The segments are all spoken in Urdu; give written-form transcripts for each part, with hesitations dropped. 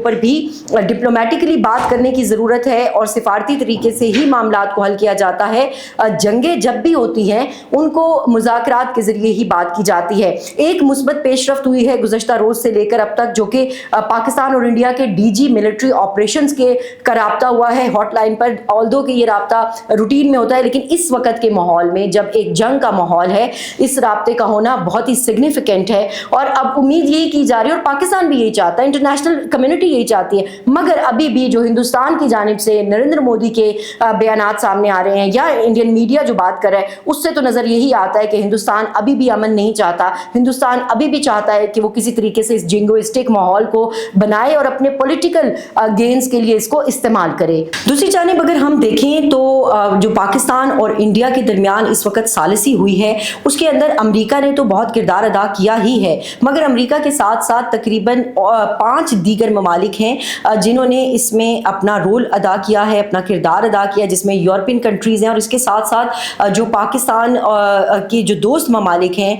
اوپر بھی ڈپلومیٹکلی بات کرنے کی ضرورت ہے اور سفارتی طریقے سے ہی معاملات کو حل کیا جاتا ہے. جنگیں جب بھی ہوتی ہیں ان کو مذاکرات کے ذریعے ہی بات کی جاتی ہے. ایک مثبت پیش رفت ہوئی ہے گزشتہ روز سے لے کر اب تک, جو کہ پاکستان اور انڈیا کے ڈی جی ملٹری آپریشنز کا رابطہ ہوا ہے ہاٹ لائن پر. آلدو کہ یہ رابطہ روٹین میں ہوتا ہے, لیکن اس وقت کے ماحول میں جب ایک جنگ کا ماحول ہے, اس رابطے کا ہونا بہت ہی سگنیفیکنٹ ہے. اور اب امید یہی کی جا رہی ہے اور پاکستان بھی یہی چاہتا ہے, انٹرنیشنل کمیونٹی یہی چاہتی ہے, مگر ابھی بھی جو ہندوستان کی جانب سے نریندر مودی کے بیانات سامنے آ رہے ہیں یا انڈین میڈیا جو بات کر رہا ہے, اس سے تو نظر یہی آتا ہے کہ ہندوستان ابھی بھی امن نہیں چاہتا. ہندوستان ابھی بھی چاہتا ہے کہ وہ کسی طریقے سے اس جنگوسٹک ماحول کو بنائے اور اپنے پولیٹیکل گینز کے لیے اس کو استعمال کرے. دوسری جانب اگر ہم دیکھیں تو جو پاکستان اور انڈیا کے درمیان اس وقت ثالثی ہوئی ہے, اس کے اندر امریکہ نے تو بہت کردار ادا کیا ہی ہے, مگر امریکہ کے ساتھ ساتھ تقریباً 5 دیگر ممالک ہیں جنہوں نے اس میں اپنا رول ادا کیا ہے, اپنا کردار ادا کیا, جس میں یورپین کنٹریز ہیں اور اس کے ساتھ ساتھ جو پاکستان کے جو دوست ممالک ہیں.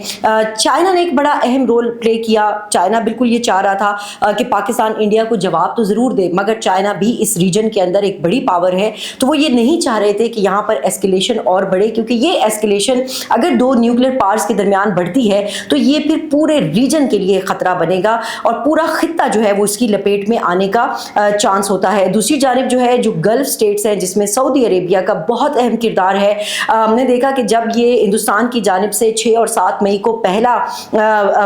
چائنا نے ایک بڑا اہم رول پلے کیا. چائنا بالکل یہ چاہ رہا تھا کہ پاکستان انڈیا کو جواب تو ضرور دے, مگر چائنا بھی اس ریجن کے اندر ایک بڑی پاور ہے, تو وہ یہ نہیں چاہ رہے تھے کہ یہاں پر ایسکیلیشن اور بڑھے, کیونکہ یہ ایسکیلیشن اگر 2 نیوکلیر پاورز کے درمیان بڑھتی ہے تو یہ پھر پورے ریجن کے لیے خطرہ بنے گا اور پورا خطہ جو ہے وہ اس کی لپیٹ میں آنے کا چانس ہوتا ہے. دوسری جانب جو ہے جو گلف سٹیٹس ہیں جس میں سعودی عربیہ کا بہت اہم کردار ہے. ہم نے دیکھا کہ جب یہ ہندوستان کی جانب سے 6 اور 7 مئی کو پہلا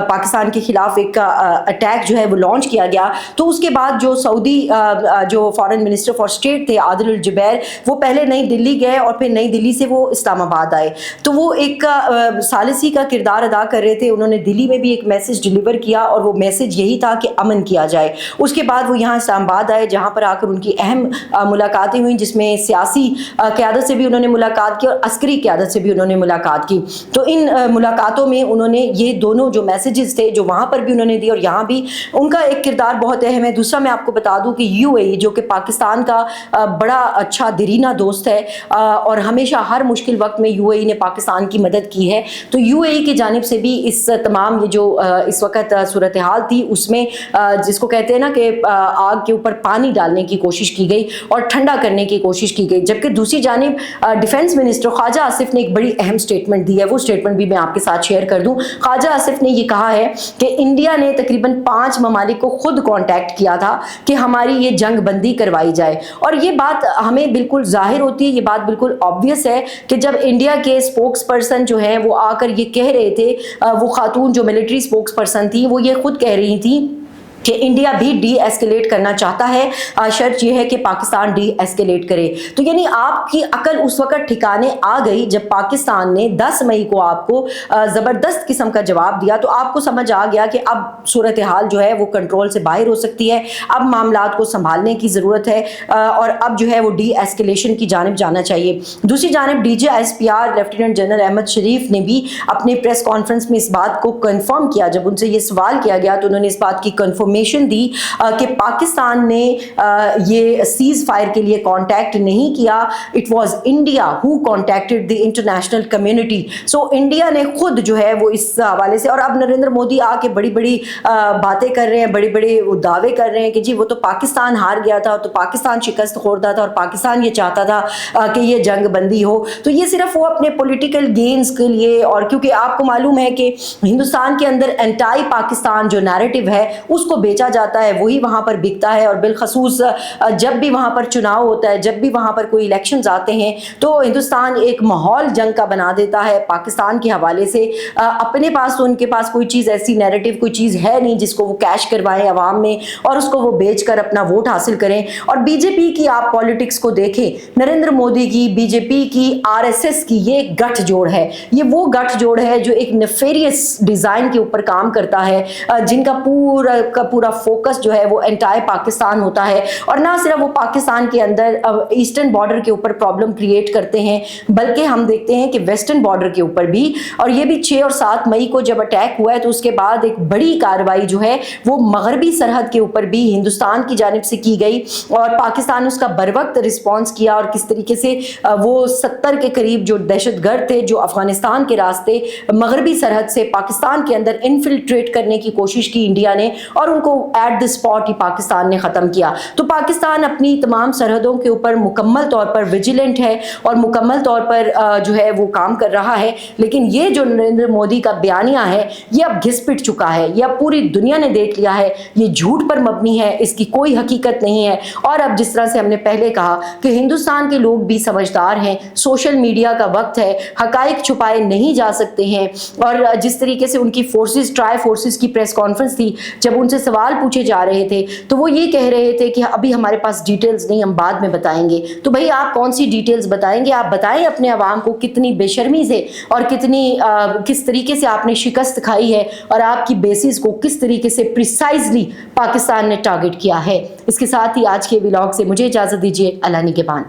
پاکستان کے خلاف ایک اٹیک جو ہے وہ لانچ کیا گیا, تو اس کے بعد جو سعودی جو فارن منسٹر فار اسٹیٹ تھے عادل الجبیر, وہ پہلے نئی دلی گئے اور پھر نئی دلی سے وہ اسلام آباد آئے, تو وہ ایک ثالثی کا کردار ادا کر رہے تھے. انہوں نے دلی میں بھی ایک میسج ڈلیور کیا اور وہ میسج یہی تھا کہ امن کیا جائے. اس کے بعد وہ یہاں اسلام آباد آئے جہاں پر آ کر ان کی اہم ملاقاتیں ہوئیں, جس میں سیاسی قیادت سے بھی انہوں نے ملاقات کی اور عسکری قیادت سے بھی انہوں نے ملاقات کی. تو ان ملاقاتوں میں انہوں نے یہ دونوں جو میسیجز تھے جو وہاں پر بھی انہوں نے دی اور یہاں بھی, ان کا ایک کردار بہت اہم ہے. دوسرا میں آپ کو بتا دوں کہ یو اے ای جو کہ پاکستان کا بڑا اچھا دیرینہ دوست ہے اور ہمیشہ ہر مشکل وقت میں یو اے ای نے پاکستان کی مدد کی ہے, تو یو اے ای کی جانب سے بھی اس تمام یہ جو اس وقت صورتحال تھی اس میں جس کو کہتے ہیں نا کہ آگ کے اوپر پانی ڈالنے کی کوشش کی گئی اور ٹھنڈا کرنے کی کوشش کی گئی. جبکہ دوسری جانب ڈیفنس منسٹر خواجہ آصف نے ایک بڑی اہم سٹیٹمنٹ دی ہے, وہ سٹیٹمنٹ بھی میں آپ کے ساتھ شیئر کر دوں. خواجہ آصف نے یہ کہا ہے کہ انڈیا نے تقریباً 5 ممالک کو خود کانٹیکٹ کیا تھا کہ ہماری یہ جنگ بندی کروائی جائے, اور یہ بات ہمیں بالکل ظاہر ہوتی ہے, یہ بات بالکل آبویس ہے کہ جب انڈیا کے اسپوکس پرسن جو ہیں وہ آ کر یہ کہہ رہے تھے, وہ خاتون جو ملٹری اسپوکس پرسن تھی وہ یہ خود کہہ رہی تھی کہ انڈیا بھی ڈی ایسکیلیٹ کرنا چاہتا ہے, شرط یہ ہے کہ پاکستان ڈی ایسکیلیٹ کرے. تو یعنی آپ کی عقل اس وقت ٹھکانے آ گئی جب پاکستان نے 10 مئی کو آپ کو زبردست قسم کا جواب دیا, تو آپ کو سمجھ آ گیا کہ اب صورتحال جو ہے وہ کنٹرول سے باہر ہو سکتی ہے, اب معاملات کو سنبھالنے کی ضرورت ہے اور اب جو ہے وہ ڈی ایسکیلیشن کی جانب جانا چاہیے. دوسری جانب D G S P R lieutenant general Ahmad Sharif نے بھی اپنے پریس کانفرنس میں اس بات کو کنفرم کیا. جب ان سے یہ سوال کیا گیا تو انہوں نے اس بات کی کنفرم دی کہ پاکستان نے یہ سیز فائر کے لیے کانٹیکٹ نہیں کیا, it was India who contacted the international community. So India نے خود جو ہے وہ اس حوالے سے, اور اب نریندر مودی آ کے بڑی بڑی باتیں کر رہے ہیں, بڑے بڑے دعوے کر رہے ہیں کہ جی وہ تو پاکستان ہار گیا تھا, تو پاکستان شکست خوردہ تھا اور پاکستان یہ چاہتا تھا کہ یہ جنگ بندی ہو. تو یہ صرف وہ اپنے پولیٹیکل گینز کے لیے, اور کیونکہ آپ کو معلوم ہے کہ ہندوستان کے اندر اینٹائی پاکستان جو نیریٹو ہے اس کو بیچا جاتا ہے, وہی وہاں پر بکتا ہے, اور بالخصوص جب بھی وہاں پر چناؤ ہوتا ہے, جب بھی وہاں پر کوئی الیکشنز آتے ہیں تو ہندوستان ایک ماحول جنگ کا بنا دیتا ہے پاکستان کے حوالے سے. اپنے پاس تو ان کے پاس کوئی چیز ایسی نیریٹو کوئی چیز ہے نہیں جس کو وہ کیش کروائیں عوام میں اور اس کو وہ بیچ کر اپنا ووٹ حاصل کریں. اور بی جے پی کی آپ پالیٹکس کو دیکھیں, نریندر مودی کی, بی جے پی کی, آر ایس ایس کی, یہ گٹھ جوڑ ہے. یہ وہ گٹھ جوڑ ہے جو ایک نیفیریس ڈیزائن کے اوپر کام کرتا ہے, جن کا پورا فوکس جو ہے وہ انٹائر پاکستان ہوتا ہے, اور نہ صرف وہ پاکستان کے اندر ایسٹرن بارڈر کے اوپر پرابلم کریٹ کرتے ہیں بلکہ ہم دیکھتے ہیں کہ ویسٹرن بارڈر کے اوپر بھی. اور یہ بھی 6 اور 7 مئی کو جب اٹیک ہوا ہے تو اس کے بعد ایک بڑی کارروائی جو ہے وہ مغربی سرحد کے اوپر بھی ہندوستان کی جانب سے کی گئی, اور پاکستان اس کا بروقت رسپانس کیا, اور کس طریقے سے وہ 70 کے قریب جو دہشت گرد تھے جو افغانستان کے راستے مغربی سرحد سے پاکستان کے اندر انفلٹریٹ کرنے کی کوشش کی انڈیا نے, اور ان کو ایٹ دی اسپاٹ ہی پاکستان نے ختم کیا. تو پاکستان اپنی تمام سرحدوں کے اوپر مکمل طور پر ویجیلنٹ ہے اور مکمل طور پر جو ہے وہ کام کر رہا ہے. لیکن یہ جو نریندر مودی کا بیانیہ ہے یہ اب گھس پٹ چکا ہے, یہ اب پوری دنیا نے دیکھ لیا ہے, یہ جھوٹ پر مبنی ہے, اس کی کوئی حقیقت نہیں ہے. اور اب جس طرح سے ہم نے پہلے کہا کہ ہندوستان کے لوگ بھی سمجھدار ہیں, سوشل میڈیا کا وقت ہے, حقائق چھپائے نہیں جا سکتے ہیں. اور جس طریقے سے ان کی فورسز, ٹرائی فورسز کی پریس کانفرنس تھی, جب ان سے سوال پوچھے جا رہے تھے تو وہ یہ کہہ رہے تھے کہ ابھی ہمارے پاس ڈیٹیلز نہیں, ہم بعد میں بتائیں گے. تو بھئی آپ کون سی ڈیٹیلز بتائیں گے؟ آپ بتائیں اپنے عوام کو کتنی بے شرمی سے اور کس طریقے سے آپ نے شکست کھائی ہے اور آپ کی بیسز کو کس طریقے سے پریسائزلی پاکستان نے ٹارگٹ کیا ہے. اس کے ساتھ ہی آج کے ولاگ سے مجھے اجازت دیجیے. اللہ نگہبان.